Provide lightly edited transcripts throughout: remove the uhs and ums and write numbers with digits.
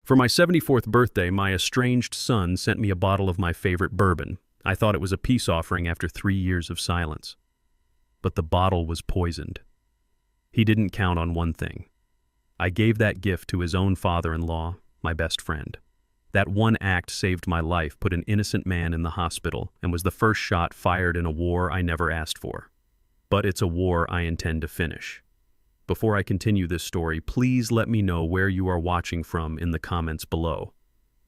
For my 74th birthday, my estranged son sent me a bottle of my favorite bourbon. I thought it was a peace offering after 3 years of silence. But the bottle was poisoned. He didn't count on one thing. I gave that gift to his own father-in-law, my best friend. That one act saved my life, put an innocent man in the hospital, and was the first shot fired in a war I never asked for. But it's a war I intend to finish. Before I continue this story, please let me know where you are watching from in the comments below.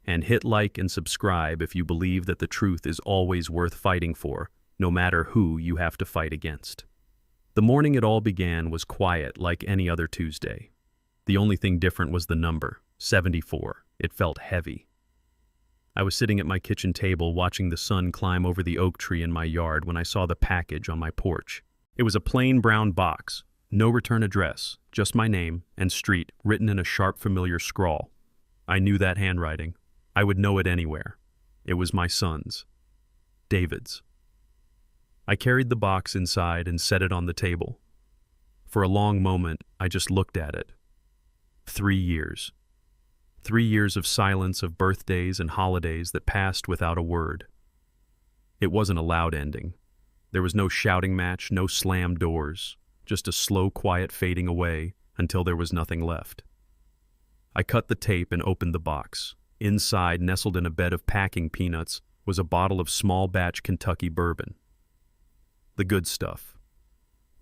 And hit like and subscribe if you believe that the truth is always worth fighting for, no matter who you have to fight against. The morning it all began was quiet like any other Tuesday. The only thing different was the number, 74. It felt heavy. I was sitting at my kitchen table watching the sun climb over the oak tree in my yard when I saw the package on my porch. It was a plain brown box. No return address, just my name and street written in a sharp, familiar scrawl. I knew that handwriting. I would know it anywhere. It was my son's. David's. I carried the box inside and set it on the table. For a long moment, I just looked at it. 3 years. 3 years of silence, of birthdays and holidays that passed without a word. It wasn't a loud ending. There was no shouting match, no slammed doors. Just a slow, quiet fading away until there was nothing left. I cut the tape and opened the box. Inside, nestled in a bed of packing peanuts, was a bottle of small-batch Kentucky bourbon. The good stuff.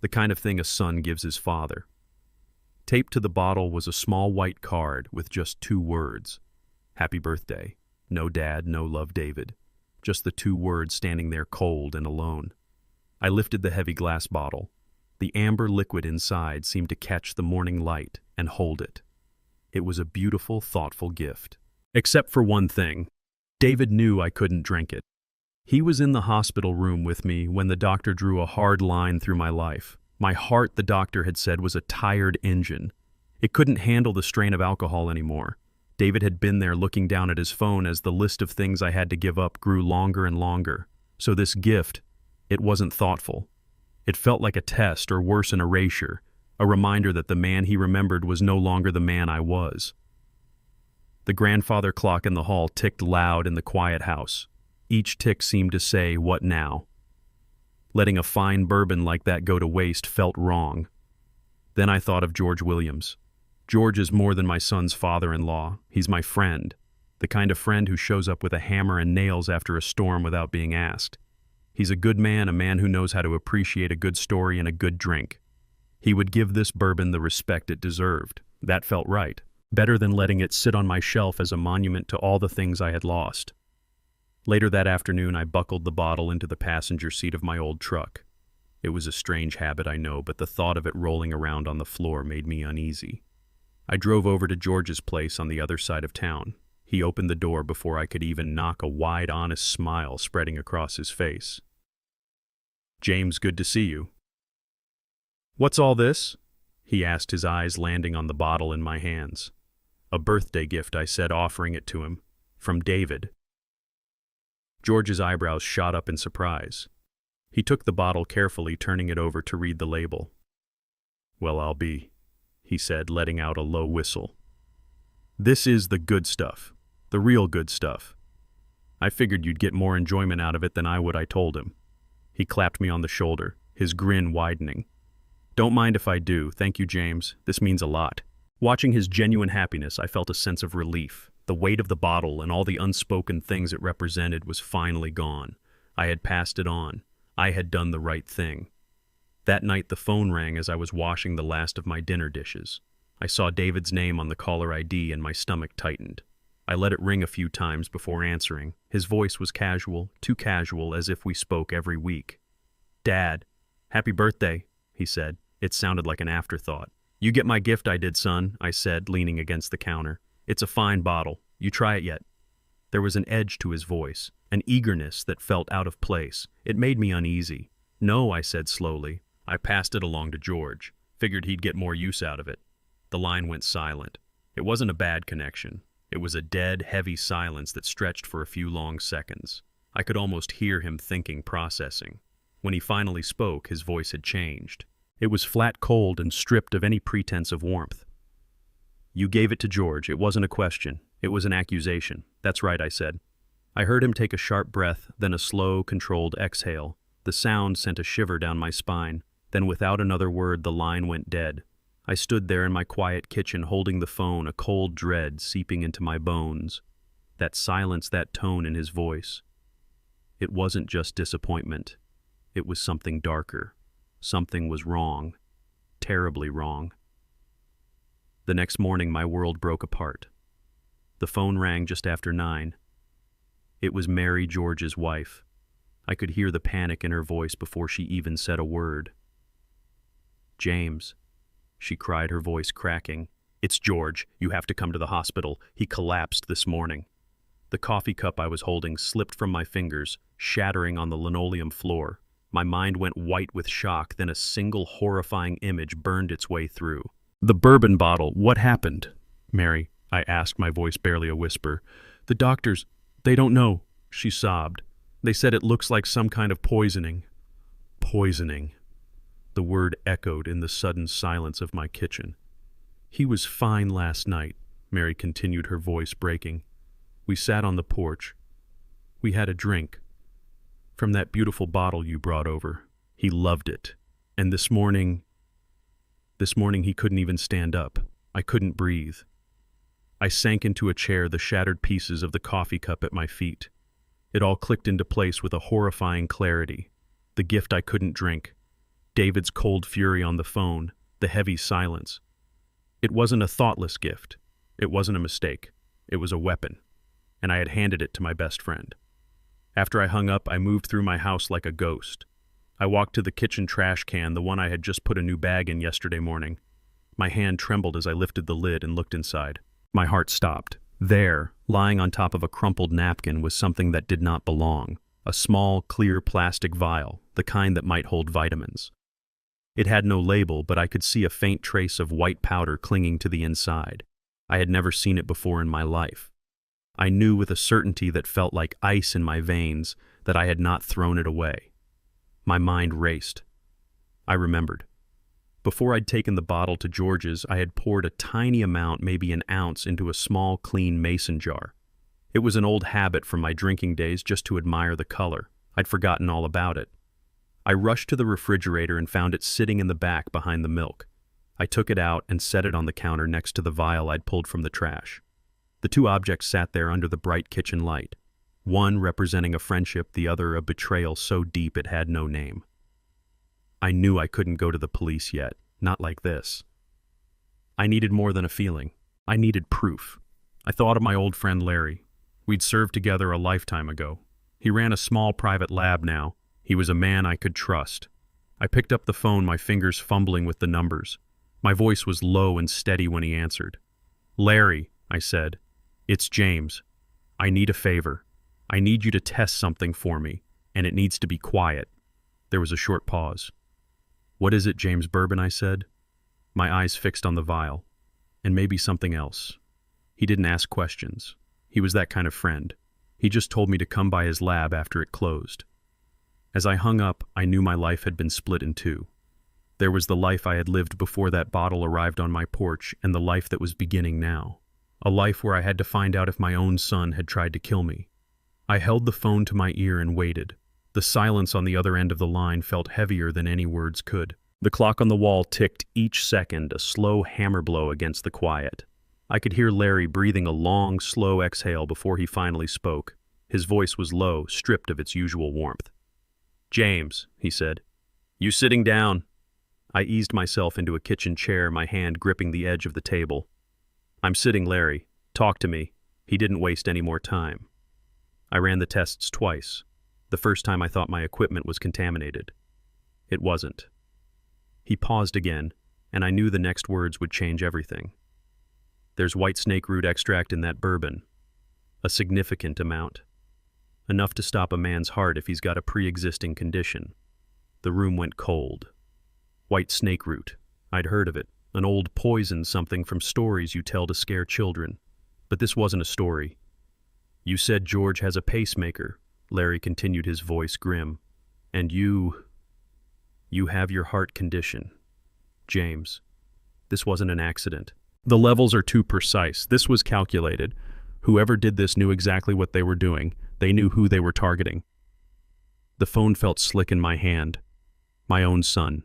The kind of thing a son gives his father. Taped to the bottle was a small white card with just 2 words. Happy birthday. No dad, no love, David. Just the 2 words standing there cold and alone. I lifted the heavy glass bottle. The amber liquid inside seemed to catch the morning light and hold it. It was a beautiful, thoughtful gift. Except for one thing. David knew I couldn't drink it. He was in the hospital room with me when the doctor drew a hard line through my life. My heart, the doctor had said, was a tired engine. It couldn't handle the strain of alcohol anymore. David had been there looking down at his phone as the list of things I had to give up grew longer and longer. So this gift, it wasn't thoughtful. It felt like a test, or worse, an erasure, a reminder that the man he remembered was no longer the man I was. The grandfather clock in the hall ticked loud in the quiet house. Each tick seemed to say, "What now?" Letting a fine bourbon like that go to waste felt wrong. Then I thought of George Williams. George is more than my son's father-in-law. He's my friend, the kind of friend who shows up with a hammer and nails after a storm without being asked. He's a good man, a man who knows how to appreciate a good story and a good drink. He would give this bourbon the respect it deserved. That felt right. Better than letting it sit on my shelf as a monument to all the things I had lost. Later that afternoon, I buckled the bottle into the passenger seat of my old truck. It was a strange habit, I know, but the thought of it rolling around on the floor made me uneasy. I drove over to George's place on the other side of town. He opened the door before I could even knock, a wide, honest smile spreading across his face. "James, good to see you." "What's all this?" he asked, his eyes landing on the bottle in my hands. "A birthday gift," I said, offering it to him. "From David." George's eyebrows shot up in surprise. He took the bottle carefully, turning it over to read the label. "Well, I'll be," he said, letting out a low whistle. "This is the good stuff, the real good stuff. I figured you'd get more enjoyment out of it than I would," I told him. He clapped me on the shoulder, his grin widening. "Don't mind if I do. Thank you, James. This means a lot." Watching his genuine happiness, I felt a sense of relief. The weight of the bottle and all the unspoken things it represented was finally gone. I had passed it on. I had done the right thing. That night the phone rang as I was washing the last of my dinner dishes. I saw David's name on the caller ID and my stomach tightened. I let it ring a few times before answering. His voice was casual, too casual, as if we spoke every week. "Dad, happy birthday," he said. It sounded like an afterthought. "You get my gift I did, son," I said, leaning against the counter. "It's a fine bottle. You try it yet?" There was an edge to his voice, an eagerness that felt out of place. It made me uneasy. "No," I said slowly. I passed it along to George. Figured he'd get more use out of it. The line went silent. It wasn't a bad connection. It was a dead, heavy silence that stretched for a few long seconds. I could almost hear him thinking, processing. When he finally spoke, his voice had changed. It was flat cold and stripped of any pretense of warmth. "You gave it to George. It wasn't a question. It was an accusation. That's right, I said. I heard him take a sharp breath, then a slow, controlled exhale. The sound sent a shiver down my spine. Then without another word, the line went dead. I stood there in my quiet kitchen holding the phone, a cold dread seeping into my bones. That silence, that tone in his voice. It wasn't just disappointment. It was something darker. Something was wrong. Terribly wrong. The next morning, my world broke apart. The phone rang just after 9. It was Mary George's wife. I could hear the panic in her voice before she even said a word. "James," she cried, her voice cracking. "It's George. You have to come to the hospital. He collapsed this morning." The coffee cup I was holding slipped from my fingers, shattering on the linoleum floor. My mind went white with shock, then a single horrifying image burned its way through. "The bourbon bottle, what happened?" "Mary," I asked, my voice barely a whisper. "The doctors, they don't know," she sobbed. "They said it looks like some kind of poisoning." Poisoning. The word echoed in the sudden silence of my kitchen. "He was fine last night," Mary continued, her voice breaking. "We sat on the porch. We had a drink. From that beautiful bottle you brought over. He loved it. And this morning he couldn't even stand up. I couldn't breathe." I sank into a chair, the shattered pieces of the coffee cup at my feet. It all clicked into place with a horrifying clarity. The gift I couldn't drink. David's cold fury on the phone. The heavy silence. It wasn't a thoughtless gift. It wasn't a mistake. It was a weapon. And I had handed it to my best friend. After I hung up, I moved through my house like a ghost. I walked to the kitchen trash can, the one I had just put a new bag in yesterday morning. My hand trembled as I lifted the lid and looked inside. My heart stopped. There, lying on top of a crumpled napkin, was something that did not belong. A small, clear plastic vial, the kind that might hold vitamins. It had no label, but I could see a faint trace of white powder clinging to the inside. I had never seen it before in my life. I knew with a certainty that felt like ice in my veins that I had not thrown it away. My mind raced. I remembered. Before I'd taken the bottle to George's, I had poured a tiny amount, maybe an ounce, into a small, clean mason jar. It was an old habit from my drinking days just to admire the color. I'd forgotten all about it. I rushed to the refrigerator and found it sitting in the back behind the milk. I took it out and set it on the counter next to the vial I'd pulled from the trash. The two objects sat there under the bright kitchen light, one representing a friendship, the other a betrayal so deep it had no name. I knew I couldn't go to the police yet, not like this. I needed more than a feeling. I needed proof. I thought of my old friend Larry. We'd served together a lifetime ago. He ran a small private lab now. He was a man I could trust. I picked up the phone, my fingers fumbling with the numbers. My voice was low and steady when he answered. "Larry," I said, "it's James. I need a favor. I need you to test something for me, and it needs to be quiet." There was a short pause. "What is it, James Bourbon?" I said, my eyes fixed on the vial. And maybe something else. He didn't ask questions. He was that kind of friend. He just told me to come by his lab after it closed. As I hung up, I knew my life had been split in two. There was the life I had lived before that bottle arrived on my porch, and the life that was beginning now. A life where I had to find out if my own son had tried to kill me. I held the phone to my ear and waited. The silence on the other end of the line felt heavier than any words could. The clock on the wall ticked each second, a slow hammer blow against the quiet. I could hear Larry breathing a long, slow exhale before he finally spoke. His voice was low, stripped of its usual warmth. "James," he said, "you sitting down?" I eased myself into a kitchen chair, my hand gripping the edge of the table. "I'm sitting, Larry. Talk to me." He didn't waste any more time. I ran the tests twice. The first time I thought my equipment was contaminated. It wasn't. He paused again, and I knew the next words would change everything. "There's white snake root extract in that bourbon. A significant amount. Enough to stop a man's heart if he's got a pre-existing condition." The room went cold. White snake root. I'd heard of it. An old poison, something from stories you tell to scare children. But this wasn't a story. "You said George has a pacemaker," Larry continued, his voice grim. "And you have your heart condition. James, this wasn't an accident. The levels are too precise. This was calculated. Whoever did this knew exactly what they were doing. They knew who they were targeting. The phone felt slick in my hand. My own son.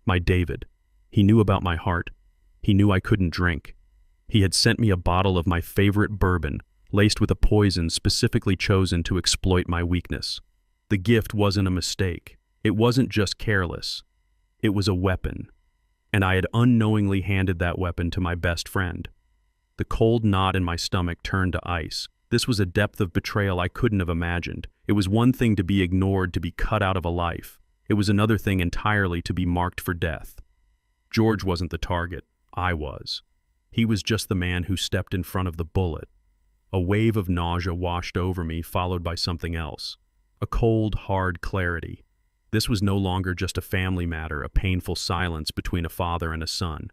My David. He knew about my heart. He knew I couldn't drink. He had sent me a bottle of my favorite bourbon, laced with a poison specifically chosen to exploit my weakness. The gift wasn't a mistake. It wasn't just careless. It was a weapon. And I had unknowingly handed that weapon to my best friend. The cold knot in my stomach turned to ice. This was a depth of betrayal I couldn't have imagined. It was one thing to be ignored, to be cut out of a life. It was another thing entirely to be marked for death. George wasn't the target. I was. He was just the man who stepped in front of the bullet. A wave of nausea washed over me, followed by something else. A cold, hard clarity. This was no longer just a family matter, a painful silence between a father and a son.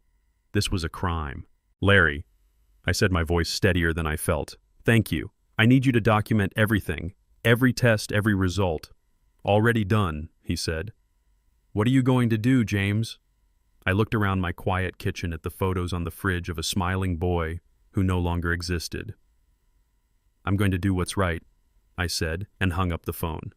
This was a crime. Larry, I said, my voice steadier than I felt. Thank you. I need you to document everything. Every test, every result. Already done, he said. What are you going to do, James? I looked around my quiet kitchen at the photos on the fridge of a smiling boy who no longer existed. I'm going to do what's right, I said, and hung up the phone.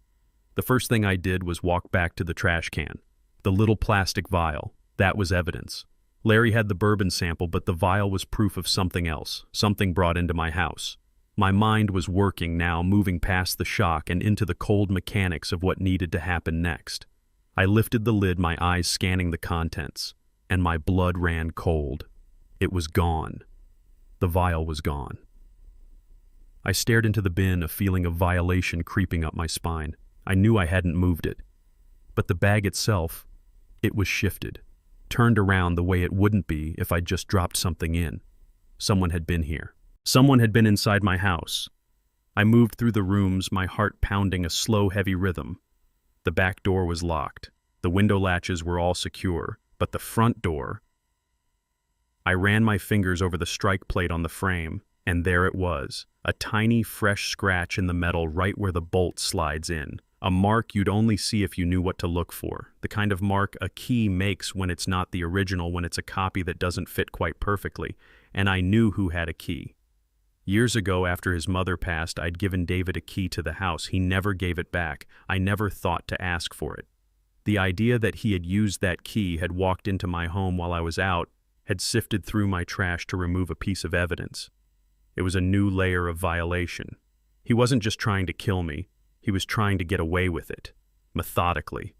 The first thing I did was walk back to the trash can. The little plastic vial. That was evidence. Larry had the bourbon sample, but the vial was proof of something else, something brought into my house. My mind was working now, moving past the shock and into the cold mechanics of what needed to happen next. I lifted the lid, my eyes scanning the contents, and my blood ran cold. It was gone. The vial was gone. I stared into the bin, a feeling of violation creeping up my spine. I knew I hadn't moved it. But the bag itself, it was shifted, turned around the way it wouldn't be if I'd just dropped something in. Someone had been here. Someone had been inside my house. I moved through the rooms, my heart pounding a slow, heavy rhythm. The back door was locked. The window latches were all secure, but the front door... I ran my fingers over the strike plate on the frame, and there it was, a tiny, fresh scratch in the metal right where the bolt slides in. A mark you'd only see if you knew what to look for, the kind of mark a key makes when it's not the original, when it's a copy that doesn't fit quite perfectly, and I knew who had a key. Years ago, after his mother passed, I'd given David a key to the house. He never gave it back. I never thought to ask for it. The idea that he had used that key, had walked into my home while I was out, had sifted through my trash to remove a piece of evidence. It was a new layer of violation. He wasn't just trying to kill me. He was trying to get away with it, methodically.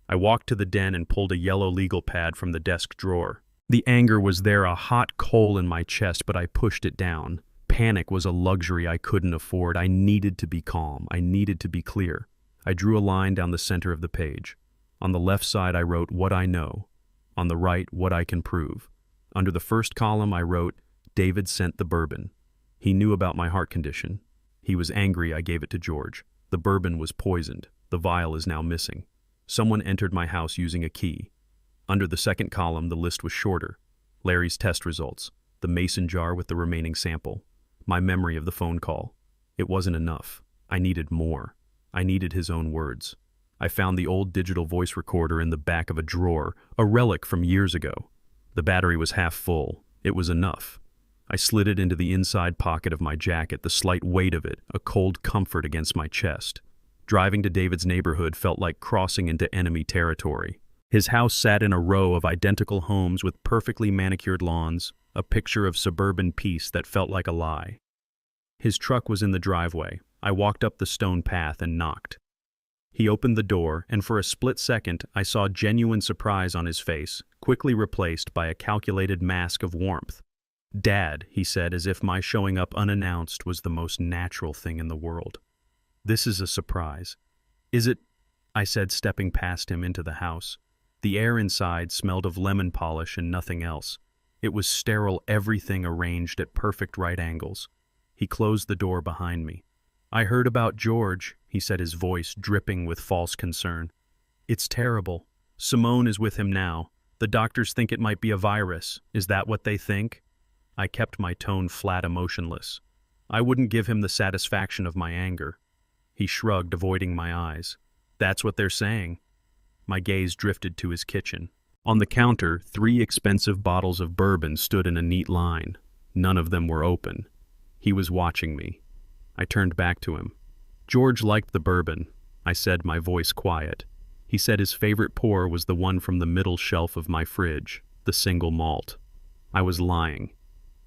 I walked to the den and pulled a yellow legal pad from the desk drawer. The anger was there, a hot coal in my chest, but I pushed it down. Panic was a luxury I couldn't afford. I needed to be calm. I needed to be clear. I drew a line down the center of the page. On the left side, I wrote what I know. On the right, what I can prove. Under the first column, I wrote, David sent the bourbon. He knew about my heart condition. He was angry I gave it to George. The bourbon was poisoned. The vial is now missing. Someone entered my house using a key. Under the second column, the list was shorter. Larry's test results. The mason jar with the remaining sample. My memory of the phone call. It wasn't enough. I needed more. I needed his own words. I found the old digital voice recorder in the back of a drawer, a relic from years ago. The battery was half full. It was enough. I slid it into the inside pocket of my jacket, the slight weight of it, a cold comfort against my chest. Driving to David's neighborhood felt like crossing into enemy territory. His house sat in a row of identical homes with perfectly manicured lawns, a picture of suburban peace that felt like a lie. His truck was in the driveway. I walked up the stone path and knocked. He opened the door, and for a split second, I saw genuine surprise on his face, quickly replaced by a calculated mask of warmth. Dad, he said, as if my showing up unannounced was the most natural thing in the world. This is a surprise. Is it? I said, stepping past him into the house. The air inside smelled of lemon polish and nothing else. It was sterile, everything arranged at perfect right angles. He closed the door behind me. I heard about George, he said, his voice dripping with false concern. It's terrible. Simone is with him now. The doctors think it might be a virus. Is that what they think? I kept my tone flat, emotionless. I wouldn't give him the satisfaction of my anger. He shrugged, avoiding my eyes. That's what they're saying. My gaze drifted to his kitchen. On the counter, 3 expensive bottles of bourbon stood in a neat line. None of them were open. He was watching me. I turned back to him. George liked the bourbon, I said, my voice quiet. He said his favorite pour was the one from the middle shelf of my fridge, the single malt. I was lying.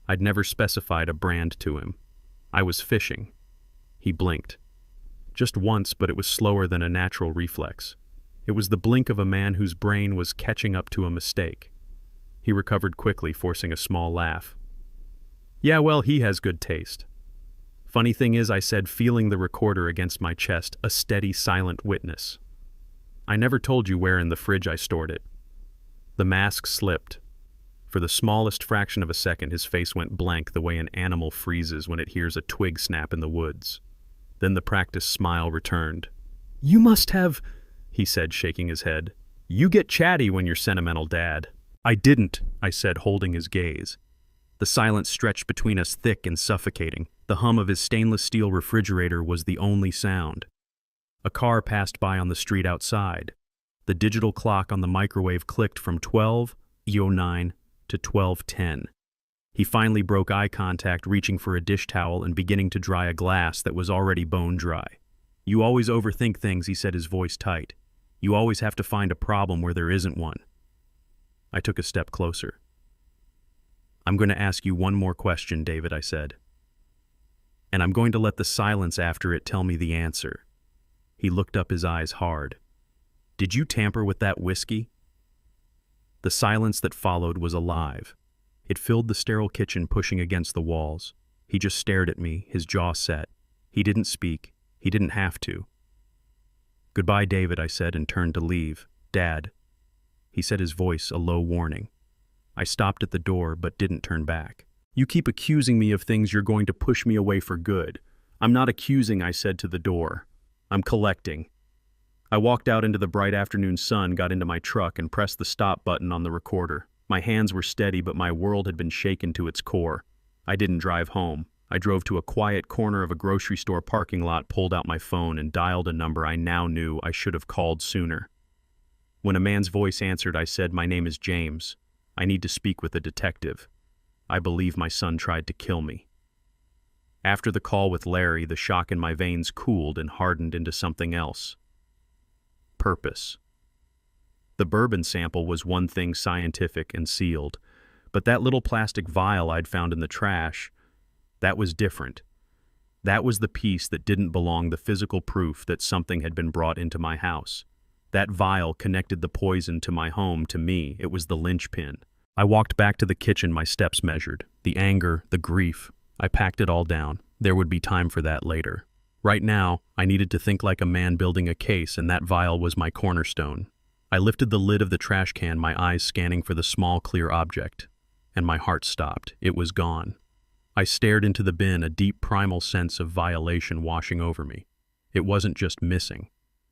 I'd never specified a brand to him. I was fishing. He blinked. Just once, but it was slower than a natural reflex. It was the blink of a man whose brain was catching up to a mistake. He recovered quickly, forcing a small laugh. Yeah, well, he has good taste. Funny thing is, I said, feeling the recorder against my chest, a steady, silent witness. I never told you where in the fridge I stored it. The mask slipped. For the smallest fraction of a second, his face went blank the way an animal freezes when it hears a twig snap in the woods. Then the practiced smile returned. You must have, he said, shaking his head. You get chatty when you're sentimental, Dad. I didn't, I said, holding his gaze. The silence stretched between us thick and suffocating. The hum of his stainless steel refrigerator was the only sound. A car passed by on the street outside. The digital clock on the microwave clicked from 12:09 to 12:10. He finally broke eye contact, reaching for a dish towel and beginning to dry a glass that was already bone dry. You always overthink things, he said, his voice tight. You always have to find a problem where there isn't one. I took a step closer. I'm going to ask you one more question, David, I said. And I'm going to let the silence after it tell me the answer. He looked up, his eyes hard. Did you tamper with that whiskey? The silence that followed was alive. It filled the sterile kitchen, pushing against the walls. He just stared at me, his jaw set. He didn't speak. He didn't have to. Goodbye, David, I said, and turned to leave. Dad. He said, his voice a low warning. I stopped at the door, but didn't turn back. You keep accusing me of things you're going to push me away for good. I'm not accusing, I said to the door. I'm collecting. I walked out into the bright afternoon sun, got into my truck, and pressed the stop button on the recorder. My hands were steady, but my world had been shaken to its core. I didn't drive home. I drove to a quiet corner of a grocery store parking lot, pulled out my phone, and dialed a number I now knew I should have called sooner. When a man's voice answered, I said, My name is James. I need to speak with a detective. I believe my son tried to kill me. After the call with Larry, the shock in my veins cooled and hardened into something else. Purpose. The bourbon sample was one thing, scientific and sealed, but that little plastic vial I'd found in the trash, that was different. That was the piece that didn't belong, the physical proof that something had been brought into my house. That vial connected the poison to my home, to me. It was the linchpin. I walked back to the kitchen, my steps measured. The anger, the grief. I packed it all down. There would be time for that later. Right now, I needed to think like a man building a case, and that vial was my cornerstone. I lifted the lid of the trash can, my eyes scanning for the small, clear object. And my heart stopped. It was gone. I stared into the bin, a deep primal sense of violation washing over me. It wasn't just missing.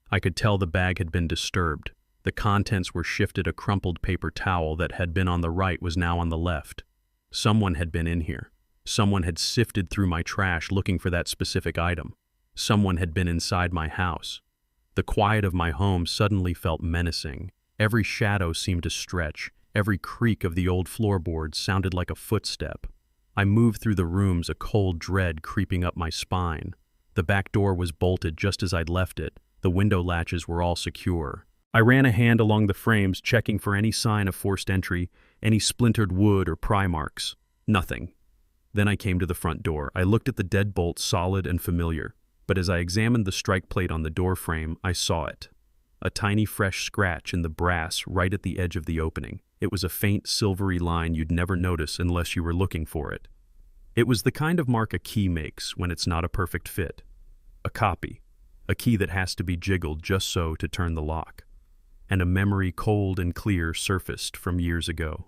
I could tell the bag had been disturbed. The contents were shifted. A crumpled paper towel that had been on the right was now on the left. Someone had been in here. Someone had sifted through my trash looking for that specific item. Someone had been inside my house. The quiet of my home suddenly felt menacing. Every shadow seemed to stretch. Every creak of the old floorboards sounded like a footstep. I moved through the rooms, a cold dread creeping up my spine. The back door was bolted just as I'd left it. The window latches were all secure. I ran a hand along the frames, checking for any sign of forced entry, any splintered wood or pry marks. Nothing. Then I came to the front door. I looked at the deadbolt, solid and familiar. But as I examined the strike plate on the door frame, I saw it. A tiny fresh scratch in the brass right at the edge of the opening. It was a faint silvery line you'd never notice unless you were looking for it. It was the kind of mark a key makes when it's not a perfect fit. A copy. A key that has to be jiggled just so to turn the lock. And a memory cold and clear surfaced from years ago.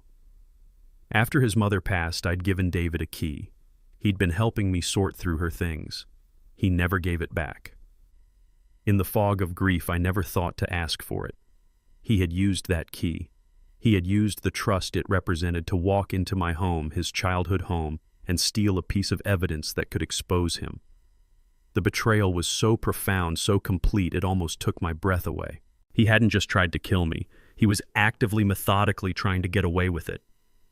After his mother passed, I'd given David a key. He'd been helping me sort through her things. He never gave it back. In the fog of grief, I never thought to ask for it. He had used that key. He had used the trust it represented to walk into my home, his childhood home, and steal a piece of evidence that could expose him. The betrayal was so profound, so complete, it almost took my breath away. He hadn't just tried to kill me. He was actively, methodically trying to get away with it.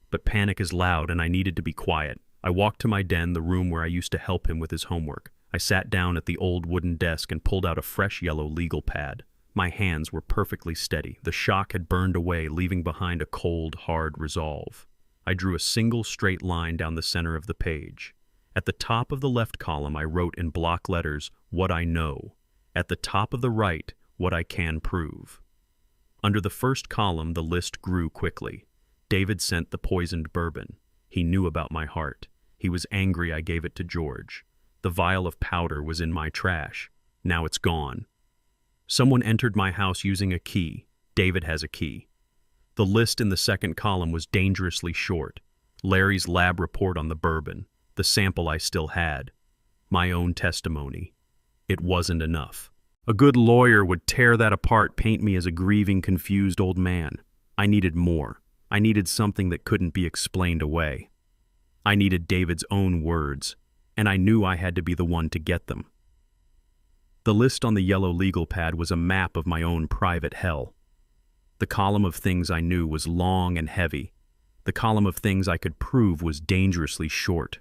But panic is loud, and I needed to be quiet. I walked to my den, the room where I used to help him with his homework. I sat down at the old wooden desk and pulled out a fresh yellow legal pad. My hands were perfectly steady. The shock had burned away, leaving behind a cold, hard resolve. I drew a single straight line down the center of the page. At the top of the left column, I wrote in block letters, "What I know." At the top of the right, "What I can prove." Under the first column, the list grew quickly. David sent the poisoned bourbon. He knew about my heart. He was angry I gave it to George. The vial of powder was in my trash. Now it's gone. Someone entered my house using a key. David has a key. The list in the second column was dangerously short. Larry's lab report on the bourbon, the sample I still had, my own testimony. It wasn't enough. A good lawyer would tear that apart, paint me as a grieving, confused old man. I needed more. I needed something that couldn't be explained away. I needed David's own words, and I knew I had to be the one to get them. The list on the yellow legal pad was a map of my own private hell. The column of things I knew was long and heavy. The column of things I could prove was dangerously short.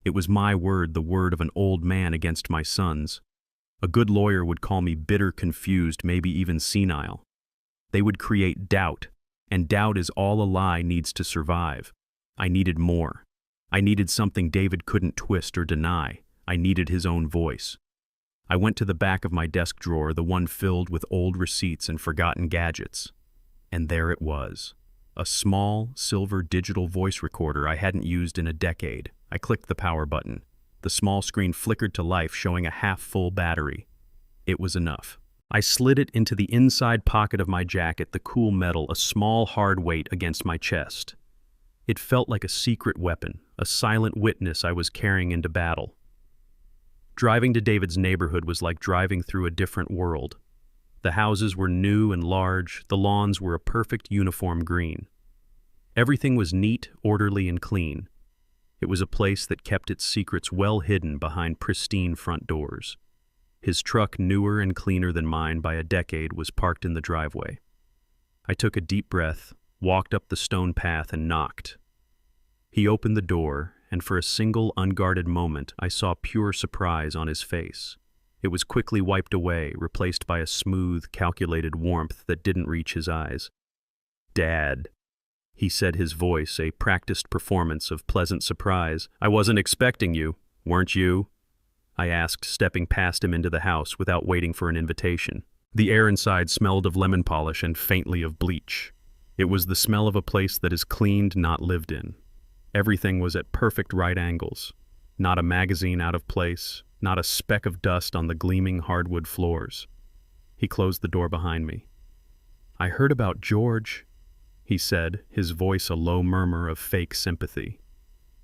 It was my word, the word of an old man against my son's. A good lawyer would call me bitter, confused, maybe even senile. They would create doubt, and doubt is all a lie needs to survive. I needed more. I needed something David couldn't twist or deny. I needed his own voice. I went to the back of my desk drawer, the one filled with old receipts and forgotten gadgets. And there it was. A small, silver digital voice recorder I hadn't used in a decade. I clicked the power button. The small screen flickered to life, showing a half-full battery. It was enough. I slid it into the inside pocket of my jacket, the cool metal, a small, hard weight against my chest. It felt like a secret weapon, a silent witness I was carrying into battle. Driving to David's neighborhood was like driving through a different world. The houses were new and large, the lawns were a perfect uniform green. Everything was neat, orderly, and clean. It was a place that kept its secrets well hidden behind pristine front doors. His truck, newer and cleaner than mine by a decade, was parked in the driveway. I took a deep breath, walked up the stone path, and knocked. He opened the door, and for a single unguarded moment, I saw pure surprise on his face. It was quickly wiped away, replaced by a smooth, calculated warmth that didn't reach his eyes. "Dad," he said, his voice a practiced performance of pleasant surprise. "I wasn't expecting you, weren't you?" I asked, stepping past him into the house without waiting for an invitation. The air inside smelled of lemon polish and faintly of bleach. It was the smell of a place that is cleaned, not lived in. Everything was at perfect right angles. Not a magazine out of place, not a speck of dust on the gleaming hardwood floors. He closed the door behind me. "I heard about George," he said, his voice a low murmur of fake sympathy.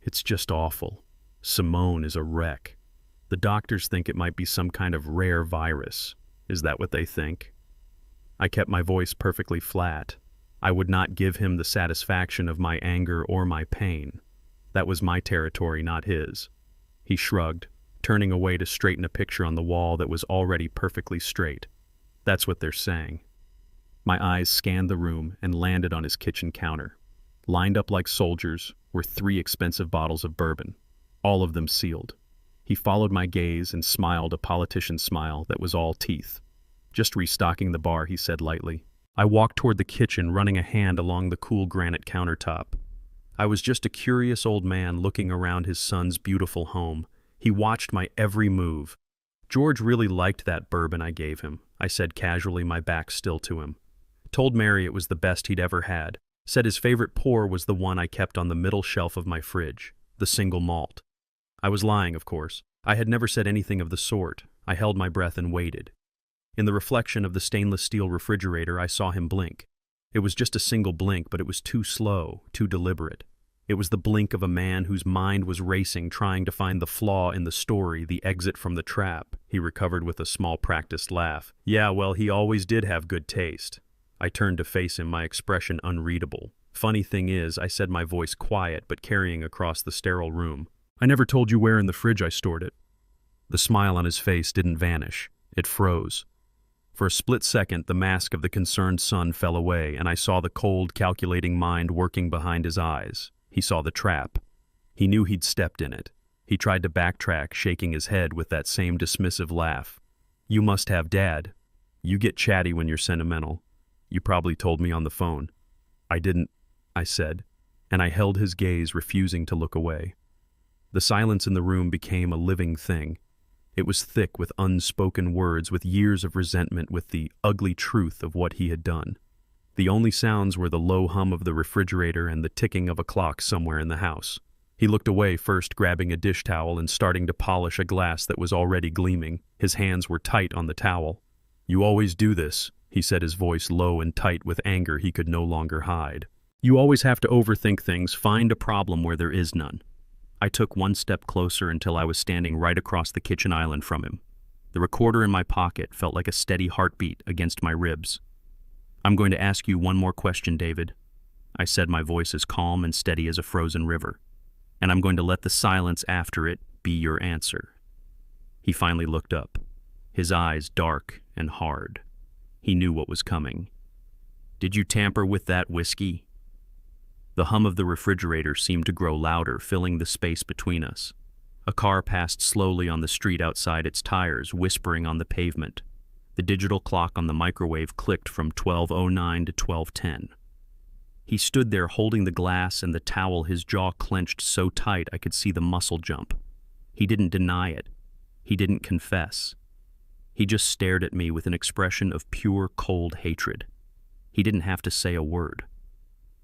"It's just awful. Simone is a wreck. The doctors think it might be some kind of rare virus. Is that what they think?" I kept my voice perfectly flat. I would not give him the satisfaction of my anger or my pain. That was my territory, not his. He shrugged, turning away to straighten a picture on the wall that was already perfectly straight. "That's what they're saying." My eyes scanned the room and landed on his kitchen counter. Lined up like soldiers were 3 expensive bottles of bourbon, all of them sealed. He followed my gaze and smiled a politician's smile that was all teeth. "Just restocking the bar," he said lightly. I walked toward the kitchen, running a hand along the cool granite countertop. I was just a curious old man looking around his son's beautiful home. He watched my every move. "George really liked that bourbon I gave him," I said casually, my back still to him. "Told Mary it was the best he'd ever had. Said his favorite pour was the one I kept on the middle shelf of my fridge, the single malt." I was lying, of course. I had never said anything of the sort. I held my breath and waited. In the reflection of the stainless steel refrigerator, I saw him blink. It was just a single blink, but it was too slow, too deliberate. It was the blink of a man whose mind was racing, trying to find the flaw in the story, the exit from the trap. He recovered with a small practiced laugh. "Yeah, well, he always did have good taste." I turned to face him, my expression unreadable. "Funny thing is," I said, my voice quiet but carrying across the sterile room, "I never told you where in the fridge I stored it." The smile on his face didn't vanish. It froze. For a split second, the mask of the concerned son fell away, and I saw the cold, calculating mind working behind his eyes. He saw the trap. He He knew he'd stepped in it. He tried to backtrack, shaking his head with that same dismissive laugh. "You must have, Dad. You get chatty when you're sentimental. You probably told me on the phone." "I didn't," I said, and I held his gaze, refusing to look away. The silence in the room became a living thing. It was thick with unspoken words, with years of resentment, with the ugly truth of what he had done. The only sounds were the low hum of the refrigerator and the ticking of a clock somewhere in the house. He looked away, first grabbing a dish towel and starting to polish a glass that was already gleaming. His hands were tight on the towel. "You always do this," he said, his voice low and tight with anger he could no longer hide. "You always have to overthink things, find a problem where there is none." I took one step closer until I was standing right across the kitchen island from him. The recorder in my pocket felt like a steady heartbeat against my ribs. "I'm going to ask you one more question, David," I said, my voice as calm and steady as a frozen river. "And I'm going to let the silence after it be your answer." He finally looked up, his eyes dark and hard. He knew what was coming. "Did you tamper with that whiskey?" The hum of the refrigerator seemed to grow louder, filling the space between us. A car passed slowly on the street outside, its tires whispering on the pavement. The digital clock on the microwave clicked from 12:09 to 12:10. He stood there holding the glass and the towel, his jaw clenched so tight I could see the muscle jump. He didn't deny it. He didn't confess. He just stared at me with an expression of pure, cold hatred. He didn't have to say a word.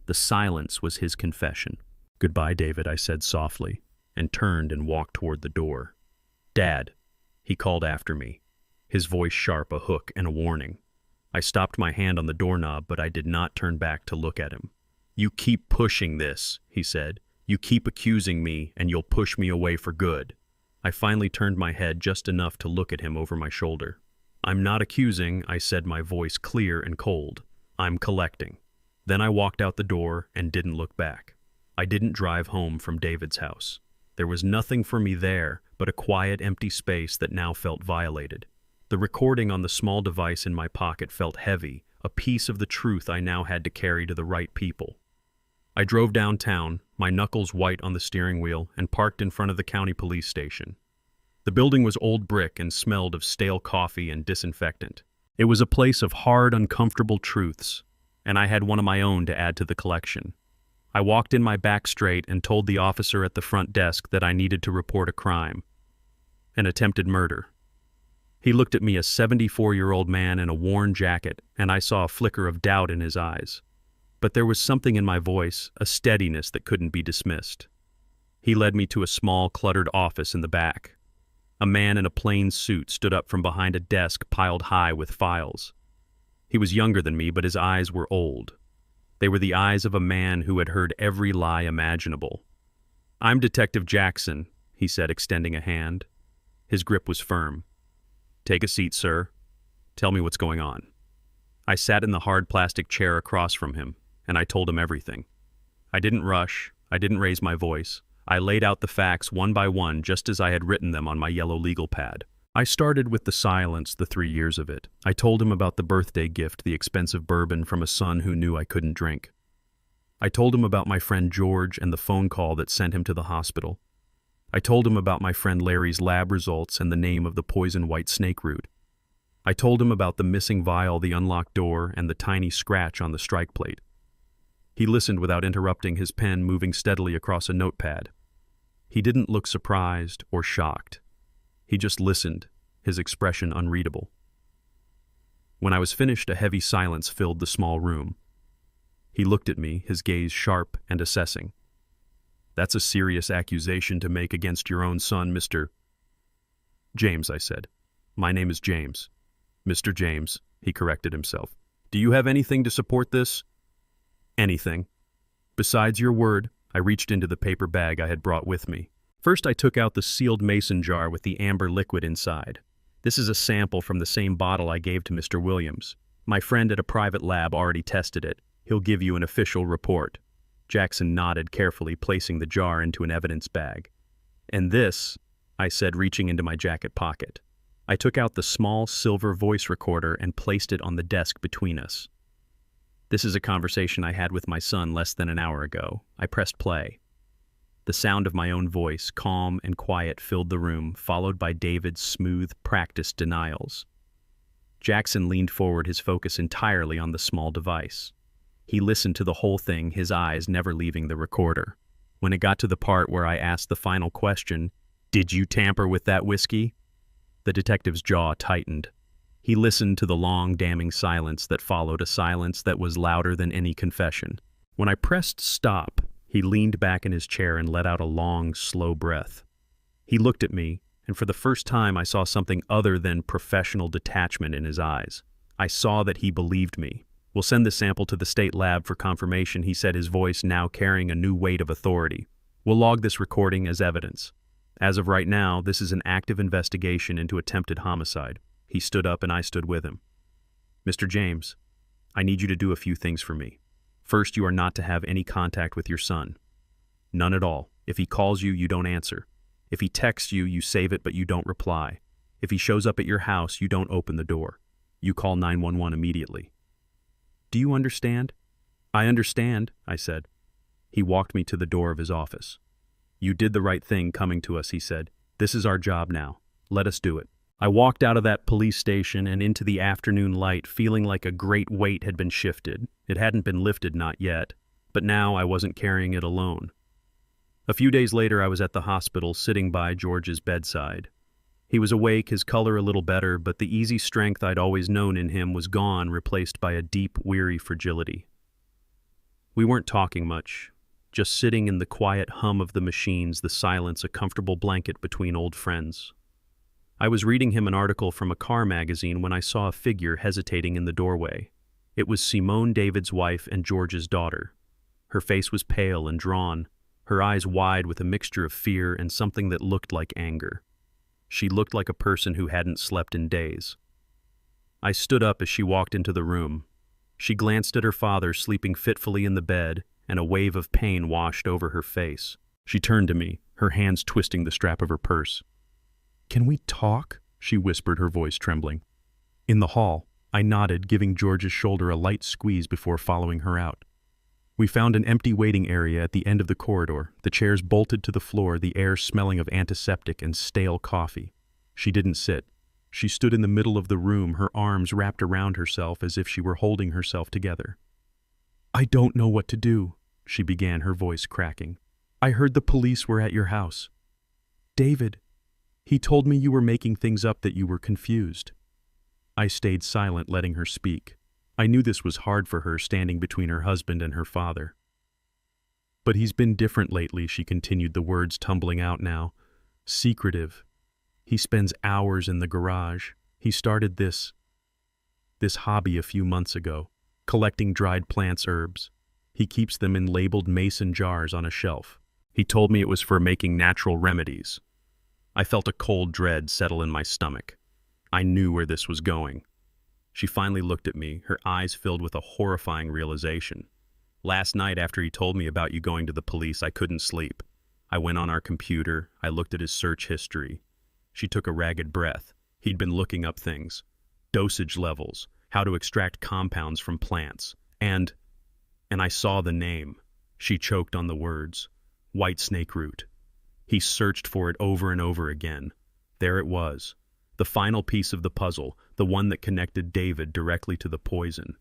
The silence was his confession. "Goodbye, David," I said softly, and turned and walked toward the door. "Dad," he called after me, his voice sharp, a hook and a warning. I stopped my hand on the doorknob, but I did not turn back to look at him. "You keep pushing this," he said. "You keep accusing me, and you'll push me away for good." I finally turned my head just enough to look at him over my shoulder. "I'm not accusing," I said, my voice clear and cold. "I'm collecting." Then I walked out the door and didn't look back. I didn't drive home from David's house. There was nothing for me there but a quiet, empty space that now felt violated. The recording on the small device in my pocket felt heavy, a piece of the truth I now had to carry to the right people. I drove downtown, my knuckles white on the steering wheel, and parked in front of the county police station. The building was old brick and smelled of stale coffee and disinfectant. It was a place of hard, uncomfortable truths, and I had one of my own to add to the collection. I walked in my back straight and told the officer at the front desk that I needed to report a crime, an attempted murder. He looked at me, a 74-year-old man in a worn jacket, and I saw a flicker of doubt in his eyes. But there was something in my voice, a steadiness that couldn't be dismissed. He led me to a small, cluttered office in the back. A man in a plain suit stood up from behind a desk piled high with files. He was younger than me, but his eyes were old. They were the eyes of a man who had heard every lie imaginable. "I'm Detective Jackson," he said, extending a hand. His grip was firm. "Take a seat, sir. Tell me what's going on." I sat in the hard plastic chair across from him, and I told him everything. I didn't rush. I didn't raise my voice. I laid out the facts one by one, just as I had written them on my yellow legal pad. I started with the silence, the 3 years of it. I told him about the birthday gift, the expensive bourbon from a son who knew I couldn't drink. I told him about my friend George and the phone call that sent him to the hospital. I told him about my friend Larry's lab results and the name of the poison white snake root. I told him about the missing vial, the unlocked door, and the tiny scratch on the strike plate. He listened without interrupting, his pen moving steadily across a notepad. He didn't look surprised or shocked. He just listened, his expression unreadable. When I was finished, a heavy silence filled the small room. He looked at me, his gaze sharp and assessing. "That's a serious accusation to make against your own son, Mr. James," I said. "My name is James." "Mr. James," he corrected himself. "Do you have anything to support this?" "Anything. Besides your word." I reached into the paper bag I had brought with me. First, I took out the sealed mason jar with the amber liquid inside. "This is a sample from the same bottle I gave to Mr. Williams. My friend at a private lab already tested it. He'll give you an official report." Jackson nodded, carefully placing the jar into an evidence bag. "And this," I said, reaching into my jacket pocket. I took out the small silver voice recorder and placed it on the desk between us. "This is a conversation I had with my son less than an hour ago." I pressed play. The sound of my own voice, calm and quiet, filled the room, followed by David's smooth, practiced denials. Jackson leaned forward, his focus entirely on the small device. He listened to the whole thing, his eyes never leaving the recorder. When it got to the part where I asked the final question, "Did you tamper with that whiskey?" the detective's jaw tightened. He listened to the long, damning silence that followed, a silence that was louder than any confession. When I pressed stop, he leaned back in his chair and let out a long, slow breath. He looked at me, and for the first time I saw something other than professional detachment in his eyes. I saw that he believed me. "We'll send the sample to the state lab for confirmation," he said, his voice now carrying a new weight of authority. "We'll log this recording as evidence. As of right now, this is an active investigation into attempted homicide." He stood up and I stood with him. "Mr. James, I need you to do a few things for me. First, you are not to have any contact with your son. None at all. If he calls you, you don't answer. If he texts you, you save it but you don't reply. If he shows up at your house, you don't open the door. You call 911 immediately. Do you understand?" "I understand," I said. He walked me to the door of his office. "You did the right thing coming to us," he said. "This is our job now. Let us do it." I walked out of that police station and into the afternoon light, feeling like a great weight had been shifted. It hadn't been lifted, not yet, but now I wasn't carrying it alone. A few days later, I was at the hospital, sitting by George's bedside. He was awake, his color a little better, but the easy strength I'd always known in him was gone, replaced by a deep, weary fragility. We weren't talking much, just sitting in the quiet hum of the machines, the silence, a comfortable blanket between old friends. I was reading him an article from a car magazine when I saw a figure hesitating in the doorway. It was Simone, David's wife, and George's daughter. Her face was pale and drawn, her eyes wide with a mixture of fear and something that looked like anger. She looked like a person who hadn't slept in days. I stood up as she walked into the room. She glanced at her father sleeping fitfully in the bed, and a wave of pain washed over her face. She turned to me, her hands twisting the strap of her purse. "Can we talk?" she whispered, her voice trembling. In the hall, I nodded, giving George's shoulder a light squeeze before following her out. We found an empty waiting area at the end of the corridor, the chairs bolted to the floor, the air smelling of antiseptic and stale coffee. She didn't sit. She stood in the middle of the room, her arms wrapped around herself as if she were holding herself together. "I don't know what to do," she began, her voice cracking. "I heard the police were at your house. David, he told me you were making things up, that you were confused." I stayed silent, letting her speak. I knew this was hard for her, standing between her husband and her father. "But he's been different lately," she continued, the words tumbling out now. "Secretive. He spends hours in the garage. He started this hobby a few months ago, collecting dried plants, herbs. He keeps them in labeled mason jars on a shelf. He told me it was for making natural remedies." I felt a cold dread settle in my stomach. I knew where this was going. She finally looked at me, her eyes filled with a horrifying realization. "Last night, after he told me about you going to the police, I couldn't sleep. I went on our computer, I looked at his search history." She took a ragged breath. He'd been looking up things. Dosage levels, how to extract compounds from plants, and I saw the name. She choked on the words. White snake root. He searched for it over and over again. There it was. The final piece of the puzzle, the one that connected David directly to the poison.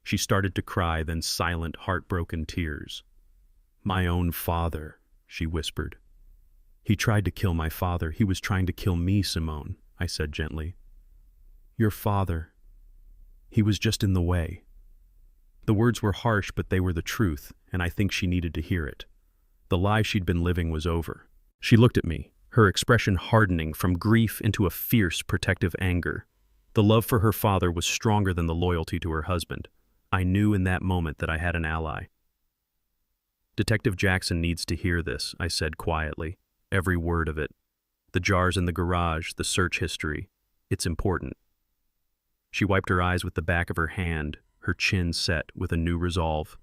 She started to cry, then silent, heartbroken tears. "My own father," she whispered. "He tried to kill my father. He was trying to kill me, Simone," I said gently. "Your father. He was just in the way." The words were harsh, but they were the truth, and I think she needed to hear it. The lie she'd been living was over. She looked at me, her expression hardening from grief into a fierce, protective anger. The love for her father was stronger than the loyalty to her husband. I knew in that moment that I had an ally. "Detective Jackson needs to hear this," I said quietly. "Every word of it. The jars in the garage, the search history. It's important." She wiped her eyes with the back of her hand, her chin set with a new resolve.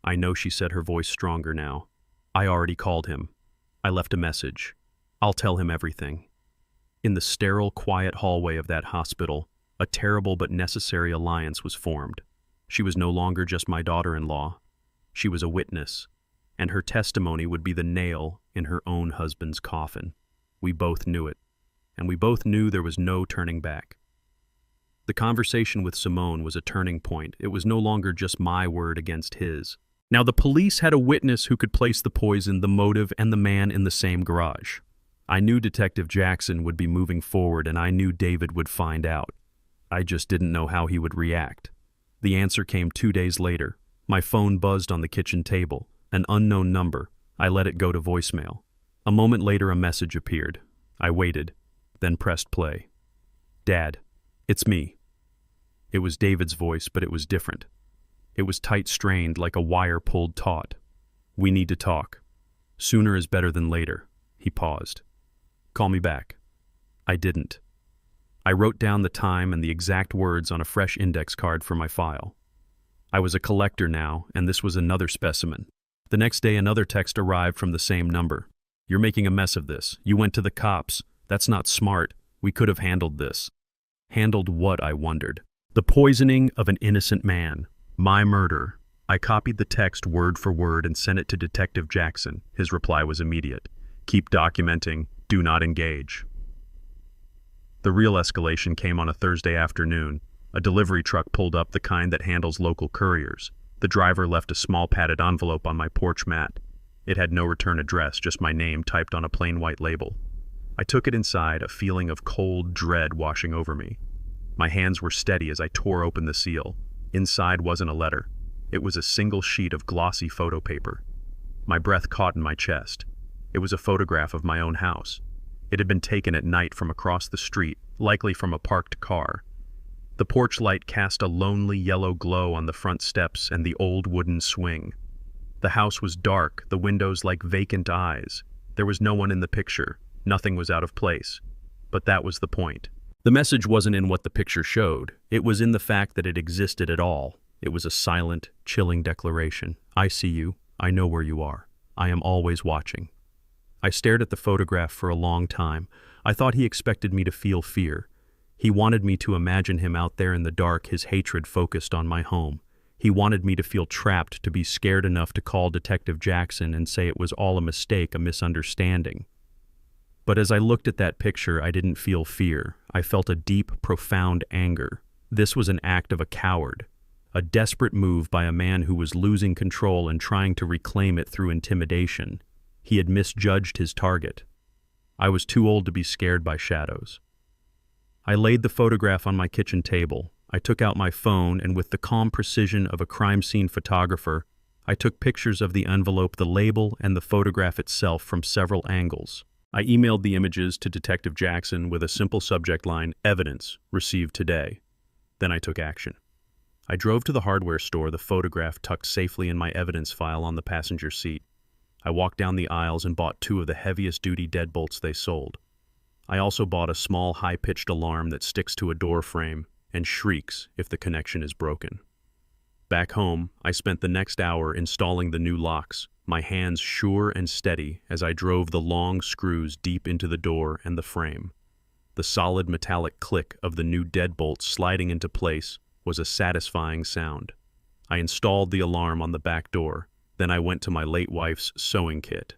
"I know," she said, her voice stronger now. "I already called him. I left a message. I'll tell him everything." In the sterile, quiet hallway of that hospital, a terrible but necessary alliance was formed. She was no longer just my daughter-in-law. She was a witness, and her testimony would be the nail in her own husband's coffin. We both knew it, and we both knew there was no turning back. The conversation with Simone was a turning point. It was no longer just my word against his. Now, the police had a witness who could place the poison, the motive, and the man in the same garage. I knew Detective Jackson would be moving forward, and I knew David would find out. I just didn't know how he would react. The answer came 2 days later. My phone buzzed on the kitchen table. An unknown number. I let it go to voicemail. A moment later, a message appeared. I waited, then pressed play. "Dad, it's me." It was David's voice, but it was different. It was tight-strained, like a wire pulled taut. "We need to talk. Sooner is better than later." He paused. "Call me back." I didn't. I wrote down the time and the exact words on a fresh index card for my file. I was a collector now, and this was another specimen. The next day, another text arrived from the same number. "You're making a mess of this. You went to the cops. That's not smart. We could have handled this." Handled what, I wondered. The poisoning of an innocent man. My murder. I copied the text word for word and sent it to Detective Jackson. His reply was immediate. "Keep documenting. Do not engage." The real escalation came on a Thursday afternoon. A delivery truck pulled up, the kind that handles local couriers. The driver left a small padded envelope on my porch mat. It had no return address, just my name typed on a plain white label. I took it inside, a feeling of cold dread washing over me. My hands were steady as I tore open the seal. Inside wasn't a letter. It was a single sheet of glossy photo paper. My breath caught in my chest. It was a photograph of my own house. It had been taken at night from across the street, likely from a parked car. The porch light cast a lonely yellow glow on the front steps and the old wooden swing. The house was dark, the windows like vacant eyes. There was no one in the picture. Nothing was out of place. But that was the point. The message wasn't in what the picture showed. It was in the fact that it existed at all. It was a silent, chilling declaration. "I see you. I know where you are. I am always watching." I stared at the photograph for a long time. I thought he expected me to feel fear. He wanted me to imagine him out there in the dark, his hatred focused on my home. He wanted me to feel trapped, to be scared enough to call Detective Jackson and say it was all a mistake, a misunderstanding. But as I looked at that picture, I didn't feel fear. I felt a deep, profound anger. This was an act of a coward, a desperate move by a man who was losing control and trying to reclaim it through intimidation. He had misjudged his target. I was too old to be scared by shadows. I laid the photograph on my kitchen table. I took out my phone, and with the calm precision of a crime scene photographer, I took pictures of the envelope, the label, and the photograph itself from several angles. I emailed the images to Detective Jackson with a simple subject line, "Evidence, received today." Then I took action. I drove to the hardware store, the photograph tucked safely in my evidence file on the passenger seat. I walked down the aisles and bought 2 of the heaviest-duty deadbolts they sold. I also bought a small, high-pitched alarm that sticks to a door frame and shrieks if the connection is broken. Back home, I spent the next hour installing the new locks, my hands sure and steady as I drove the long screws deep into the door and the frame. The solid metallic click of the new deadbolts sliding into place was a satisfying sound. I installed the alarm on the back door. Then I went to my late wife's sewing kit.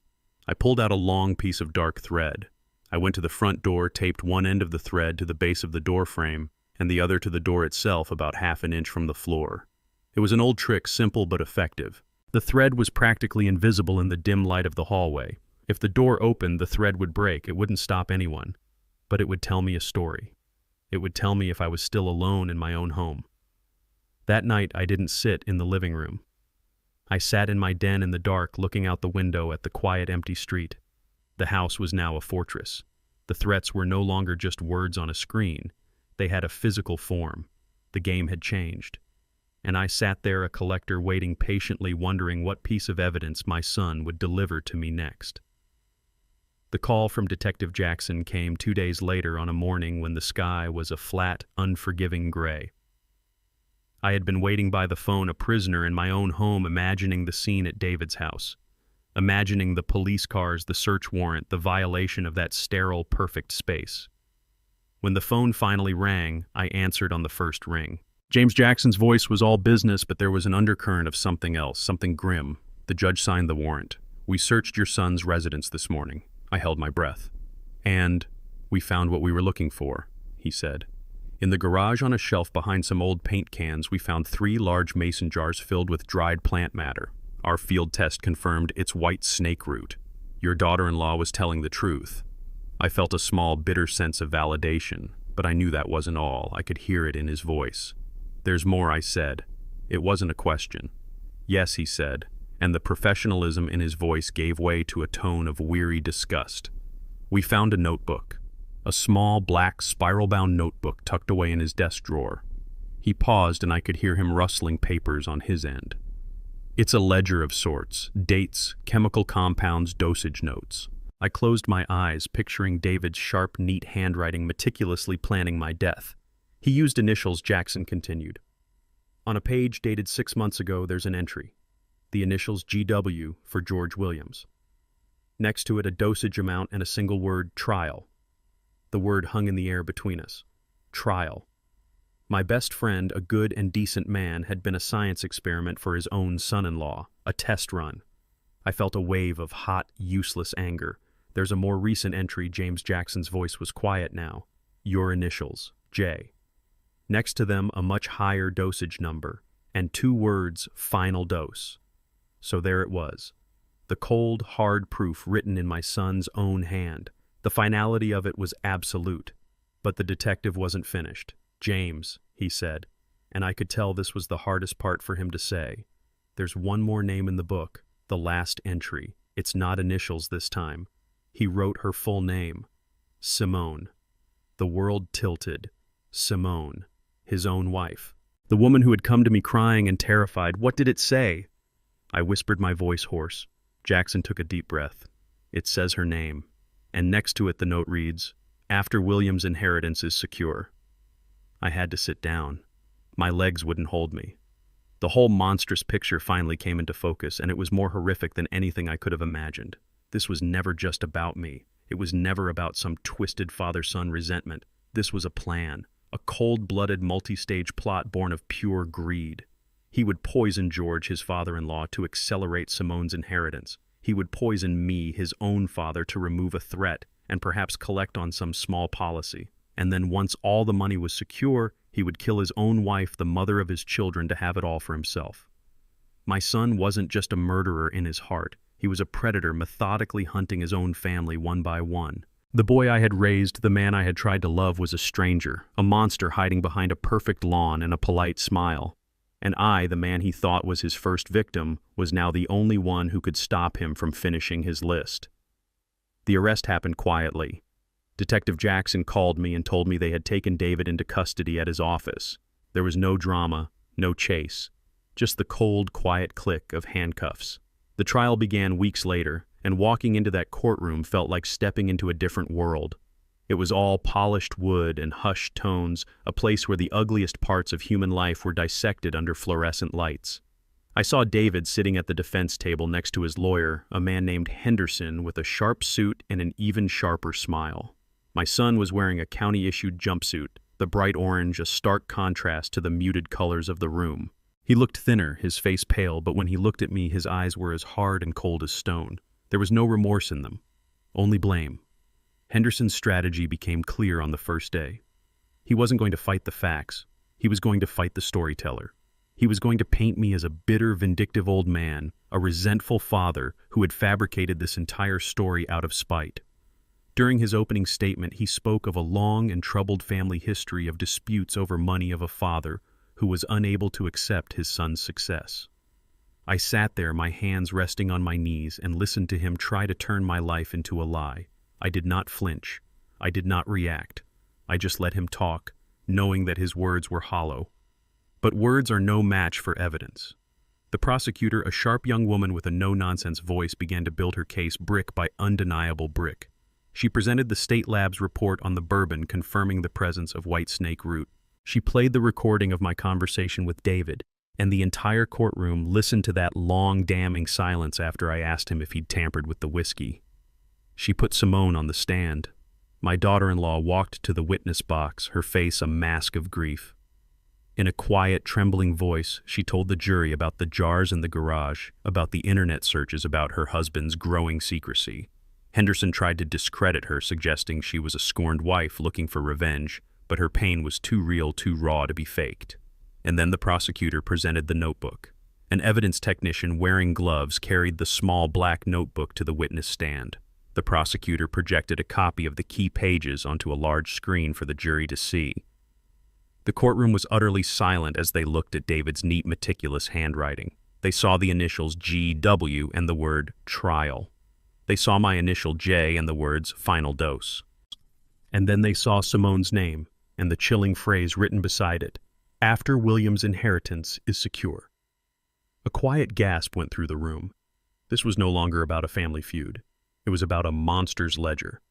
I pulled out a long piece of dark thread. I went to the front door, taped one end of the thread to the base of the door frame, and the other to the door itself about half an inch from the floor. It was an old trick, simple but effective. The thread was practically invisible in the dim light of the hallway. If the door opened, the thread would break. It wouldn't stop anyone, but it would tell me a story. It would tell me if I was still alone in my own home. That night, I didn't sit in the living room. I sat in my den in the dark, looking out the window at the quiet, empty street. The house was now a fortress. The threats were no longer just words on a screen. They had a physical form. The game had changed. And I sat there, a collector, waiting patiently, wondering what piece of evidence my son would deliver to me next. The call from Detective Jackson came 2 days later on a morning when the sky was a flat, unforgiving gray. I had been waiting by the phone, a prisoner in my own home, imagining the scene at David's house, imagining the police cars, the search warrant, the violation of that sterile, perfect space. When the phone finally rang, I answered on the first ring. James Jackson's voice was all business, but there was an undercurrent of something else, something grim. The judge signed the warrant. We searched your son's residence this morning. I held my breath. And we found what we were looking for, he said. In the garage on a shelf behind some old paint cans, we found 3 large mason jars filled with dried plant matter. Our field test confirmed it's white snake root. Your daughter-in-law was telling the truth. I felt a small, bitter sense of validation, but I knew that wasn't all. I could hear it in his voice. There's more, I said. It wasn't a question. Yes, he said, and the professionalism in his voice gave way to a tone of weary disgust. We found a notebook. A small, black, spiral-bound notebook tucked away in his desk drawer. He paused and I could hear him rustling papers on his end. It's a ledger of sorts, dates, chemical compounds, dosage notes. I closed my eyes, picturing David's sharp, neat handwriting meticulously planning my death. He used initials, Jackson continued. On a page dated 6 months ago, there's an entry. The initials GW for George Williams. Next to it, a dosage amount and a single word, trial. The word hung in the air between us. Trial. My best friend, a good and decent man, had been a science experiment for his own son-in-law, a test run. I felt a wave of hot, useless anger. There's a more recent entry. James Jackson's voice was quiet now. Your initials, J. Next to them, a much higher dosage number, and 2 words, final dose. So there it was. The cold, hard proof written in my son's own hand. The finality of it was absolute. But the detective wasn't finished. James, he said, and I could tell this was the hardest part for him to say. There's one more name in the book, the last entry. It's not initials this time. He wrote her full name. Simone. The world tilted. Simone, his own wife. The woman who had come to me crying and terrified. What did it say? I whispered, my voice hoarse. Jackson took a deep breath. It says her name. And next to it the note reads, after William's inheritance is secure. I had to sit down. My legs wouldn't hold me. The whole monstrous picture finally came into focus, and it was more horrific than anything I could have imagined. This was never just about me. It was never about some twisted father-son resentment. This was a plan, a cold-blooded multi-stage plot born of pure greed. He would poison George, his father-in-law, to accelerate Simone's inheritance. He would poison me, his own father, to remove a threat and perhaps collect on some small policy. And then once all the money was secure, he would kill his own wife, the mother of his children, to have it all for himself. My son wasn't just a murderer in his heart. He was a predator methodically hunting his own family one by one. The boy I had raised, the man I had tried to love, was a stranger, a monster hiding behind a perfect lawn and a polite smile. And I, the man he thought was his first victim, was now the only one who could stop him from finishing his list. The arrest happened quietly. Detective Jackson called me and told me they had taken David into custody at his office. There was no drama, no chase, just the cold, quiet click of handcuffs. The trial began weeks later, and walking into that courtroom felt like stepping into a different world. It was all polished wood and hushed tones, a place where the ugliest parts of human life were dissected under fluorescent lights. I saw David sitting at the defense table next to his lawyer, a man named Henderson with a sharp suit and an even sharper smile. My son was wearing a county-issued jumpsuit, the bright orange a stark contrast to the muted colors of the room. He looked thinner, his face pale, but when he looked at me, his eyes were as hard and cold as stone. There was no remorse in them, only blame. Henderson's strategy became clear on the first day. He wasn't going to fight the facts. He was going to fight the storyteller. He was going to paint me as a bitter, vindictive old man, a resentful father who had fabricated this entire story out of spite. During his opening statement, he spoke of a long and troubled family history of disputes over money of a father who was unable to accept his son's success. I sat there, my hands resting on my knees, and listened to him try to turn my life into a lie. I did not flinch. I did not react. I just let him talk, knowing that his words were hollow. But words are no match for evidence. The prosecutor, a sharp young woman with a no-nonsense voice, began to build her case brick by undeniable brick. She presented the state lab's report on the bourbon confirming the presence of white snake root. She played the recording of my conversation with David, and the entire courtroom listened to that long, damning silence after I asked him if he'd tampered with the whiskey. She put Simone on the stand. My daughter-in-law walked to the witness box, her face a mask of grief. In a quiet, trembling voice, she told the jury about the jars in the garage, about the internet searches about her husband's growing secrecy. Henderson tried to discredit her, suggesting she was a scorned wife looking for revenge, but her pain was too real, too raw to be faked. And then the prosecutor presented the notebook. An evidence technician wearing gloves carried the small black notebook to the witness stand. The prosecutor projected a copy of the key pages onto a large screen for the jury to see. The courtroom was utterly silent as they looked at David's neat, meticulous handwriting. They saw the initials G.W. and the word trial. They saw my initial J and the words final dose. And then they saw Simone's name and the chilling phrase written beside it, after William's inheritance is secure. A quiet gasp went through the room. This was no longer about a family feud. It was about a monster's ledger.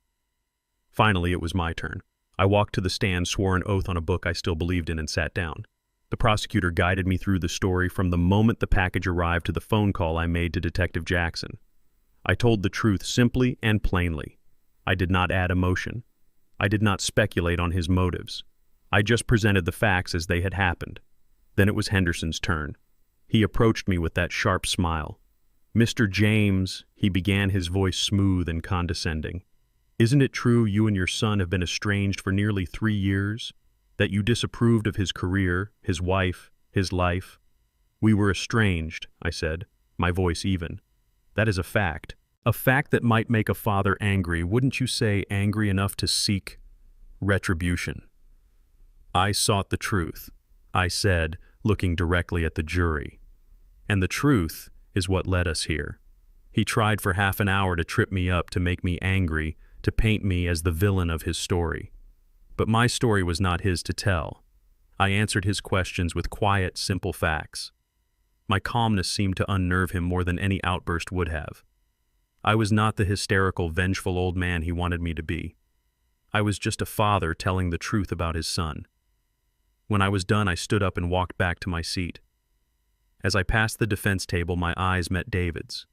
Finally, it was my turn. I walked to the stand, swore an oath on a book I still believed in, and sat down. The prosecutor guided me through the story from the moment the package arrived to the phone call I made to Detective Jackson. I told the truth simply and plainly. I did not add emotion. I did not speculate on his motives. I just presented the facts as they had happened. Then it was Henderson's turn. He approached me with that sharp smile. "Mr. James," he began, his voice smooth and condescending. "Isn't it true you and your son have been estranged for nearly 3 years? That you disapproved of his career, his wife, his life?" "We were estranged," I said, my voice even. "That is a fact. A fact that might make a father angry, wouldn't you say angry enough to seek retribution?" "I sought the truth," I said, looking directly at the jury. "And the truth is what led us here. He tried for half an hour to trip me up, to make me angry, to paint me as the villain of his story. But my story was not his to tell. I answered his questions with quiet, simple facts. My calmness seemed to unnerve him more than any outburst would have. I was not the hysterical, vengeful old man he wanted me to be. I was just a father telling the truth about his son. When I was done, I stood up and walked back to my seat. As I passed the defense table, my eyes met David's.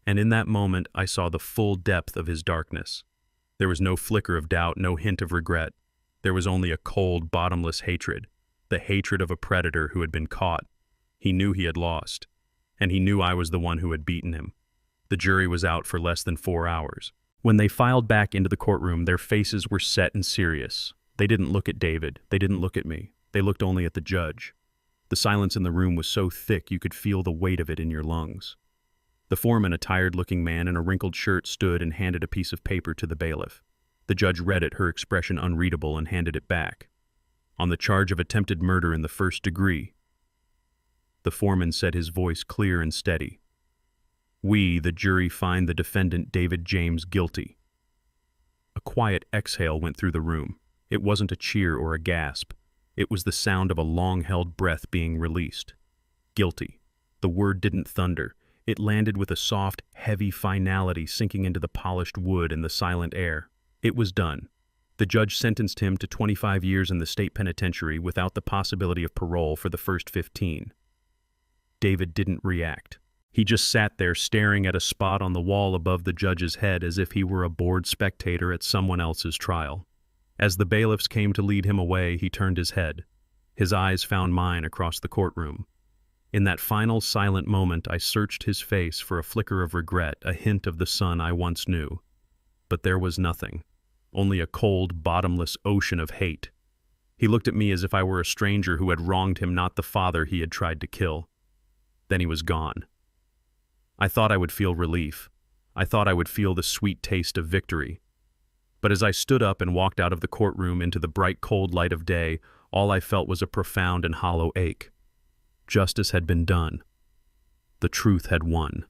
And in that moment, I saw the full depth of his darkness. There was no flicker of doubt, no hint of regret. There was only a cold, bottomless hatred, the hatred of a predator who had been caught. He knew he had lost, and he knew I was the one who had beaten him. The jury was out for less than 4 hours. When they filed back into the courtroom, their faces were set and serious. They didn't look at David. They didn't look at me. They looked only at the judge. The silence in the room was so thick you could feel the weight of it in your lungs. The foreman, a tired-looking man in a wrinkled shirt, stood and handed a piece of paper to the bailiff. The judge read it, her expression unreadable, and handed it back. "On the charge of attempted murder in the 1st degree." The foreman said, his voice clear and steady. "We, the jury, find the defendant David James guilty." A quiet exhale went through the room. It wasn't a cheer or a gasp. It was the sound of a long-held breath being released. Guilty. The word didn't thunder. It landed with a soft, heavy finality sinking into the polished wood and the silent air. It was done. The judge sentenced him to 25 years in the state penitentiary without the possibility of parole for the first 15. David didn't react. He just sat there staring at a spot on the wall above the judge's head as if he were a bored spectator at someone else's trial. As the bailiffs came to lead him away, he turned his head. His eyes found mine across the courtroom. In that final silent moment, I searched his face for a flicker of regret, a hint of the son I once knew. But there was nothing. Only a cold, bottomless ocean of hate. He looked at me as if I were a stranger who had wronged him, not the father he had tried to kill. Then he was gone. I thought I would feel relief. I thought I would feel the sweet taste of victory. But as I stood up and walked out of the courtroom into the bright, cold light of day, all I felt was a profound and hollow ache. Justice had been done. The truth had won.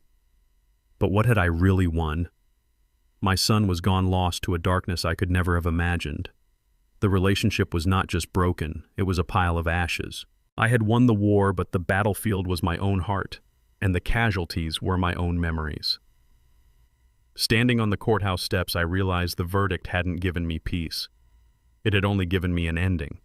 But what had I really won? My son was gone lost to a darkness I could never have imagined. The relationship was not just broken, it was a pile of ashes. I had won the war, but the battlefield was my own heart, and the casualties were my own memories. Standing on the courthouse steps, I realized the verdict hadn't given me peace. It had only given me an ending.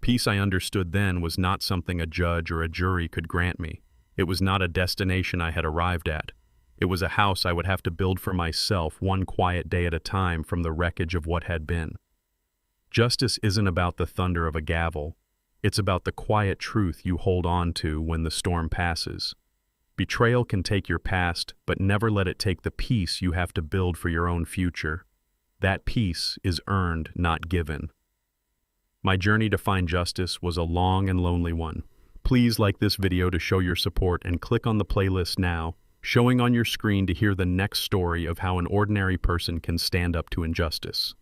Peace, I understood then, was not something a judge or a jury could grant me. It was not a destination I had arrived at. It was a house I would have to build for myself, one quiet day at a time, from the wreckage of what had been. Justice isn't about the thunder of a gavel. It's about the quiet truth you hold on to when the storm passes. Betrayal can take your past, but never let it take the peace you have to build for your own future. That peace is earned, not given. My journey to find justice was a long and lonely one. Please like this video to show your support and click on the playlist now, showing on your screen to hear the next story of how an ordinary person can stand up to injustice.